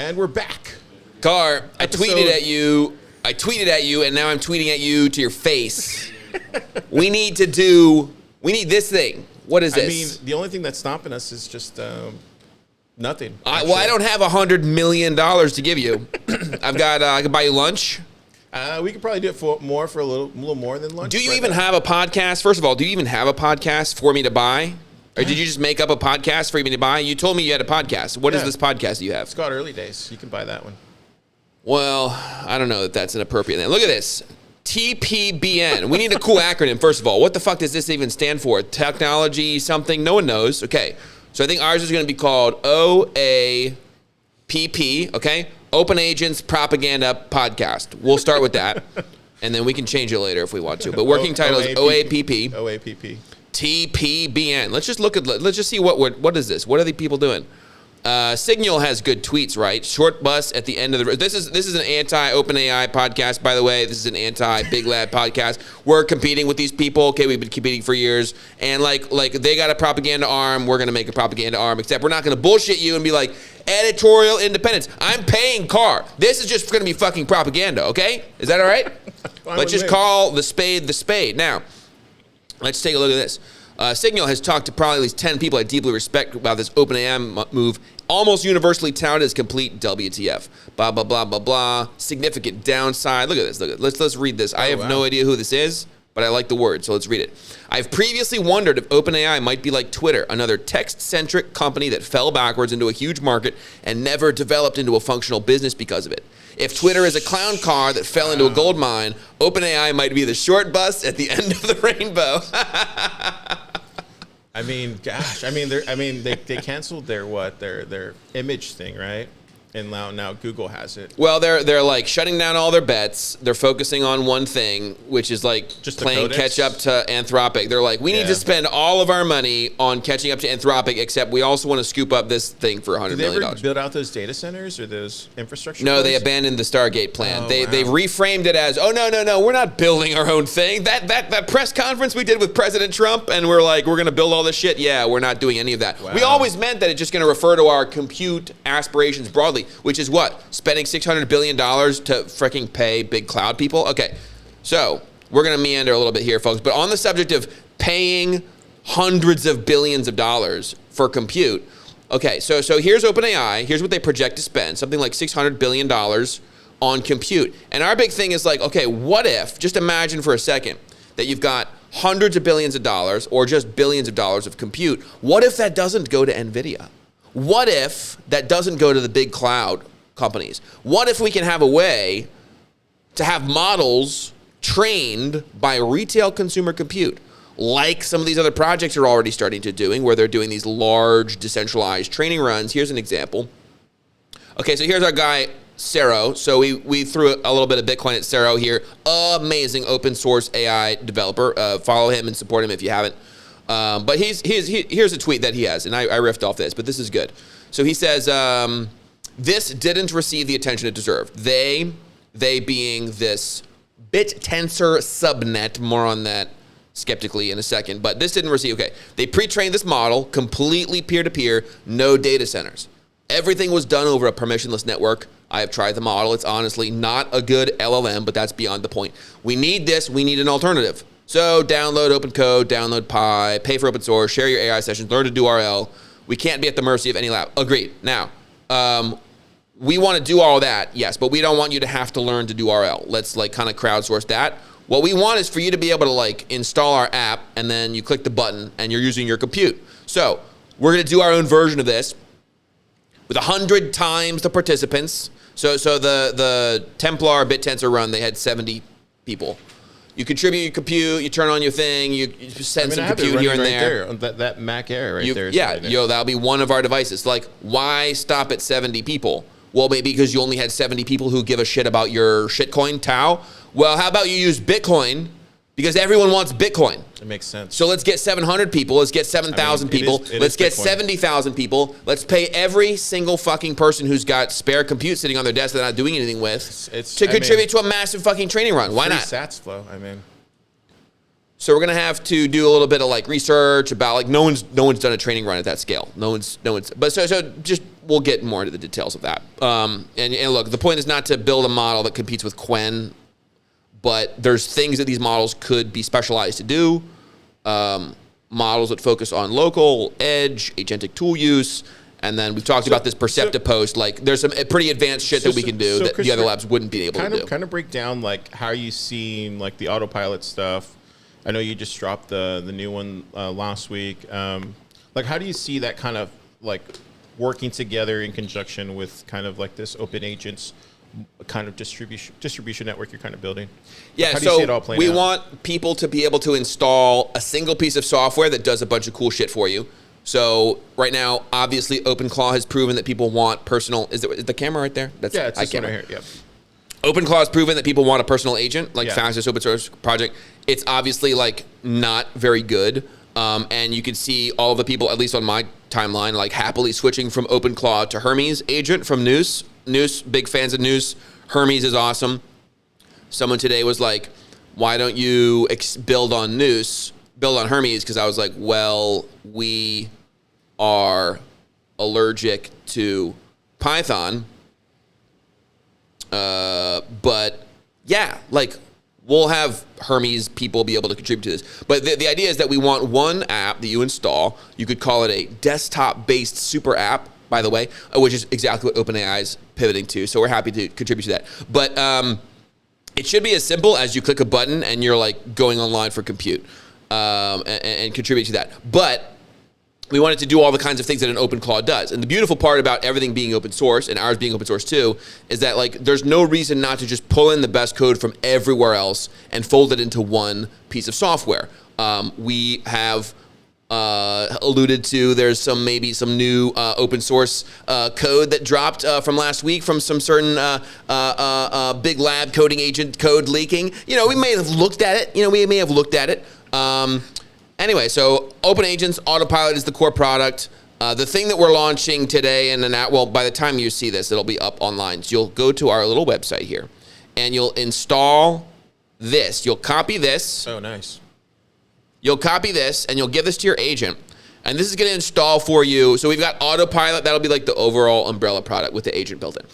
And we're back. Car, I tweeted at you, and now I'm tweeting at you to your face. We need this thing. What is this? I mean, the only thing that's stopping us is just nothing. I don't have $100 million to give you. I could buy you lunch. We could probably do it for a little more than lunch. Do you even have a podcast? First of all, do you even have a podcast for me to buy? Or did you just make up a podcast for me to buy? You told me you had a podcast. What is this podcast you have? It's called Early Days. You can buy that one. Well, I don't know if that's an appropriate name. Look at this. TBPN. We need a cool acronym, first of all. What the fuck does this even stand for? Technology something? No one knows. Okay. So I think ours is going to be called OAPP, okay? OpenAgents Propaganda Podcast. We'll start with that. And then we can change it later if we want to. But working title is OAPP. OAPP. TBPN. Let's just see what is this? What are the people doing? Signal has good tweets, right? Short bus at the end of the. This is an anti-OpenAI podcast, by the way. This is an anti-Big Lab podcast. We're competing with these people. Okay, we've been competing for years, and like they got a propaganda arm. We're gonna make a propaganda arm. Except we're not gonna bullshit you and be like editorial independence. I'm paying Carr. This is just gonna be fucking propaganda. Okay, is that all right? Let's just call the spade the spade. Now, let's take a look at this. Signal has talked to probably at least 10 people I deeply respect about this OpenAI move, almost universally touted as complete WTF. Blah, blah, blah, blah, blah. Significant downside. Look at this. Let's read this. I have no idea who this is, but I like the word, so let's read it. I've previously wondered if OpenAI might be like Twitter, another text-centric company that fell backwards into a huge market and never developed into a functional business because of it. If Twitter is a clown car that fell into a gold mine, OpenAI might be the short bus at the end of the rainbow. I mean, gosh, they canceled their image thing, right? And now Google has it. Well, they're like shutting down all their bets. They're focusing on one thing, which is like just playing catch up to Anthropic. They're like, we need to spend all of our money on catching up to Anthropic, except we also want to scoop up this thing for $100 million. Did they ever build out those data centers or those infrastructure? No, they abandoned the Stargate plan. They reframed it as, oh no, we're not building our own thing. That press conference we did with President Trump, and we're like, we're gonna build all this shit. Yeah, we're not doing any of that. Wow. We always meant that it's just gonna refer to our compute aspirations broadly. Which is what? Spending $600 billion to freaking pay big cloud people? Okay, so we're going to meander a little bit here, folks. But on the subject of paying hundreds of billions of dollars for compute, okay, so here's OpenAI. Here's what they project to spend, something like $600 billion on compute. And our big thing is like, okay, what if, just imagine for a second, that you've got hundreds of billions of dollars or just billions of dollars of compute. What if that doesn't go to NVIDIA? What if that doesn't go to the big cloud companies? What if we can have a way to have models trained by retail consumer compute, like some of these other projects are already starting to doing, where they're doing these large decentralized training runs? Here's an example. Okay, so here's our guy, Cero. So we threw a little bit of Bitcoin at Cero here. Amazing open source AI developer. Follow him and support him if you haven't. But here's a tweet that he has, and I riffed off this, but this is good. So he says, this didn't receive the attention it deserved. They being this BitTensor subnet, more on that skeptically in a second, but this didn't receive, okay. They pre-trained this model, completely peer-to-peer, no data centers. Everything was done over a permissionless network. I have tried the model. It's honestly not a good LLM, but that's beyond the point. We need this. We need an alternative. So download open code, download Pi, pay for open source, share your AI sessions, learn to do RL. We can't be at the mercy of any lab. Agreed. Now, we want to do all that, yes, but we don't want you to have to learn to do RL. Let's like kind of crowdsource that. What we want is for you to be able to like install our app, and then you click the button and you're using your compute. So we're going to do our own version of this with 100 times the participants. So the Templar BitTensor run, they had 70 people. You contribute your compute, you turn on your thing, you send some compute here and there. That Mac Air right there. Yeah, that'll be one of our devices. Like, why stop at 70 people? Well, maybe because you only had 70 people who give a shit about your shitcoin, Tau. Well, how about you use Bitcoin? Because everyone wants Bitcoin. It makes sense. So let's get 700 people. Let's get 7,000 people. Let's get 70,000 people. Let's pay every single fucking person who's got spare compute sitting on their desk that they're not doing anything with to contribute to a massive fucking training run. Why not? Sats flow, I mean. So we're gonna have to do a little bit of like research about like no one's done a training run at that scale. No one's. But so just we'll get more into the details of that. And look, the point is not to build a model that competes with Quen, but there's things that these models could be specialized to do. Models that focus on local, edge, agentic tool use. And then we've talked about this Perceptive post. Like, there's some pretty advanced shit that we can do that the other labs wouldn't be able to do. Kind of break down, like, how you see, like, the autopilot stuff. I know you just dropped the new one last week. Like, how do you see that kind of, like, working together in conjunction with kind of, like, this OpenAgents kind of distribution network you're kind of building? Yeah, how do you see it all playing we out? want people to be able to install a single piece of software that does a bunch of cool shit for you. So right now, obviously, OpenClaw has proven that people want personal. Is the camera right there? It's this one right here. Yep. OpenClaw has proven that people want a personal agent, like fastest open source project. It's obviously like not very good, and you can see all of the people, at least on my timeline, like happily switching from OpenClaw to Hermes agent from Noose. Noose, big fans of Noose. Hermes is awesome. Someone today was like, "Why don't you build on Noose?" Build on Hermes, because I was like, well, we are allergic to Python. But yeah, like we'll have Hermes people be able to contribute to this. But the idea is that we want one app that you install. You could call it a desktop-based super app, by the way, which is exactly what OpenAI is pivoting to. So we're happy to contribute to that. But it should be as simple as you click a button and you're like going online for compute. And contribute to that. But we wanted to do all the kinds of things that an OpenClaw does. And the beautiful part about everything being open source, and ours being open source too, is that like there's no reason not to just pull in the best code from everywhere else and fold it into one piece of software. We have alluded to there's maybe some new open source code that dropped from last week from some certain big lab coding agent code leaking. You know, we may have looked at it. Anyway, so OpenAgents, Autopilot is the core product. The thing that we're launching today by the time you see this, it'll be up online. So you'll go to our little website here and you'll install this. You'll copy this. Oh, nice. You'll copy this and you'll give this to your agent. And this is going to install for you. So we've got Autopilot. That'll be like the overall umbrella product with the agent built in.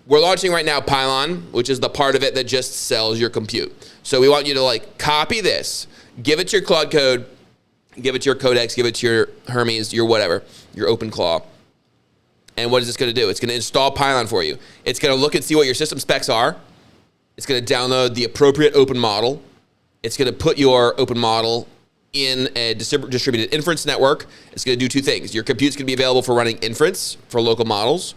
We're launching right now Pylon, which is the part of it that just sells your compute. So we want you to like copy this, give it to your Claude Code, give it to your Codex, give it to your Hermes, your whatever, your OpenClaw. And what is this going to do? It's going to install Pylon for you. It's going to look and see what your system specs are. It's going to download the appropriate open model. It's going to put your open model in a distributed inference network. It's going to do two things. Your compute's going to be available for running inference for local models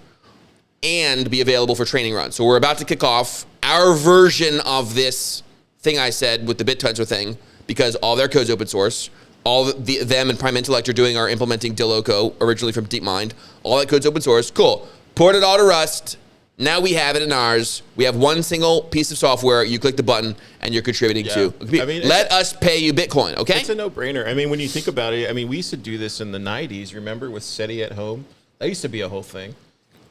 and be available for training runs. So we're about to kick off our version of this thing I said with the BitTensor thing, because all their code's open source. All them and Prime Intellect are implementing Diloco, originally from DeepMind. All that code's open source. Cool. Poured it all to Rust. Now we have it in ours. We have one single piece of software. You click the button, and you're contributing to. I mean, let us pay you Bitcoin, okay? It's a no-brainer. I mean, when you think about it, I mean, we used to do this in the 90s. Remember with SETI at home? That used to be a whole thing.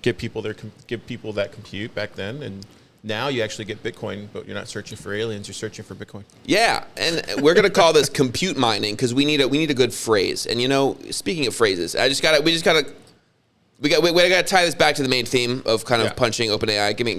Give people that compute back then, and now you actually get Bitcoin, but you're not searching for aliens. You're searching for Bitcoin. Yeah, and we're gonna call this compute mining because we need a good phrase. And you know, speaking of phrases, we gotta tie this back to the main theme of kind of punching OpenAI. Give me